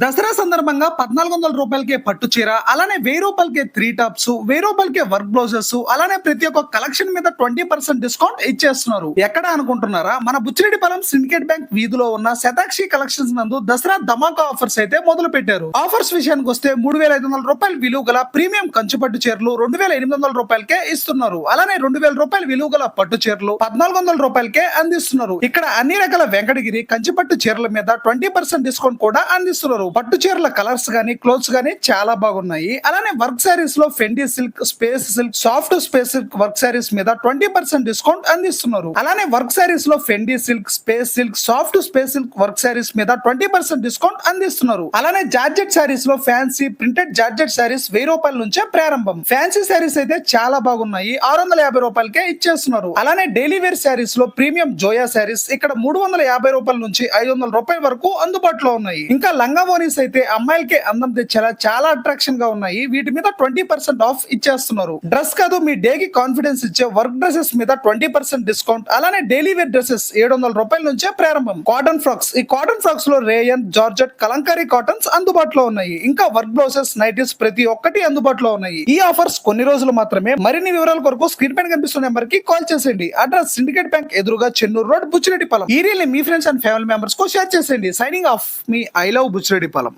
దసరా సందర్భంగా 1400 రూపాయలకే పట్టు చీర, అలానే 1000 రూపాయలకే 3 టాప్స్, 1000 రూపాయలకే వర్క్ బ్లౌజెస్, అలానే ప్రతి ఒక్క కలెక్షన్ మీద 20% డిస్కౌంట్ ఇచ్చేస్తున్నారు. ఎక్కడ అనుకుంటున్నారా? మన బుచ్చిరెడ్డిపాలెం సిండికేట్ బ్యాంక్ వీధిలో ఉన్న శతాక్షి కలెక్షన్స్ నందు దసరా ధమాకా ఆఫర్స్ అయితే మొదలు పెట్టారు. ఆఫర్స్ విషయానికి వస్తే 3500 రూపాయల విలువ గల ప్రీమియం కంచుపట్టు చీరలు 2800 రూపాయలకే ఇస్తున్నారు. అలానే 2000 రూపాయల విలువ గల పట్టు చీరలు 1400 రూపాయలకే అందిస్తున్నారు. ఇక్కడ అన్ని రకాల వెంకటగిరి కంచిపట్టు చీరల మీద 20% డిస్కౌంట్ కూడా అందిస్తున్నారు. పట్టు చీరల కలర్స్ గానీ క్లోత్స్ గానీ చాలా బాగున్నాయి. అలానే వర్క్ సారీస్ లో fendi silk, space silk, soft space silk work sarees మీద 20% డిస్కౌంట్ అందిస్తున్నారు. అలానే వర్క్ సారీస్ లో fendi silk, space silk, soft space silk work sarees మీద 20% డిస్కౌంట్ అందిస్తున్నారు. అలానే జార్జెట్ సారీస్ లో ఫ్యాన్సీ ప్రింటెడ్ జార్జెట్ సారీస్ 1000 రూపాయల నుంచే ప్రారంభం. ఫ్యాన్సీ సారీస్ అయితే చాలా బాగున్నాయి, 650 రూపాయలకే ఇచ్చేస్తున్నారు. అలానే డైలీ వేర్ సారీస్ లో ప్రీమియం జోయా సారీస్ ఇక్కడ 350 రూపాయల నుంచి 500 రూపాయల వరకు అందుబాటులో ఉన్నాయి. ఇంకా లంగా ఓనీస్ అయితే అమ్మాయిలకి అందం తెచ్చేలా చాలా అట్రాక్షన్ గా ఉన్నాయి. వీటి మీద 20% ఆఫ్ ఇచ్చేస్తున్నారు. డ్రెస్ కాదు, మీ డే కి కాన్ఫిడెన్స్ ఇచ్చే వర్క్ డ్రెస్సెస్ మీద 20% డిస్కౌంట్. అలానే డైలీ వేర్ డ్రెస్సెస్ 700 రూపాయల నుంచే ప్రారంభం. కాటన్ ఫ్రాక్స్, ఈ కాటన్ ఫ్రాక్స్ లో రేయన్, జార్జెట్, కలంకారీ కాటన్స్ అందుబాటులో ఉన్నాయి. ఇంకా వర్క్ బ్లౌజెస్, నైటీస్ ప్రతి ఒక్కటి అందుబాటులో ఉన్నాయి. ఈ ఆఫర్స్ కొన్ని రోజులు మాత్రమే. మరిన్ని వివరాల కొరకు స్క్రీన్ పైన కనిపిస్తున్న నెంబర్ కి కాల్ చేసేయండి. అడ్రస్ సిండికేట్ బ్యాంక్ ఎదురుగా, చెన్నూరు రోడ్, బుచ్చిరెడ్డిపాలెం. ఈ రీల్ మీ ఫ్రెండ్స్ అండ్ ఫ్యామిలీ మెంబర్స్ కు షేర్ చేసేయండి. సైనింగ్ ఆఫ్, మీ ఐ లవ్ బుచ్చిరెడ్డిపాలెం.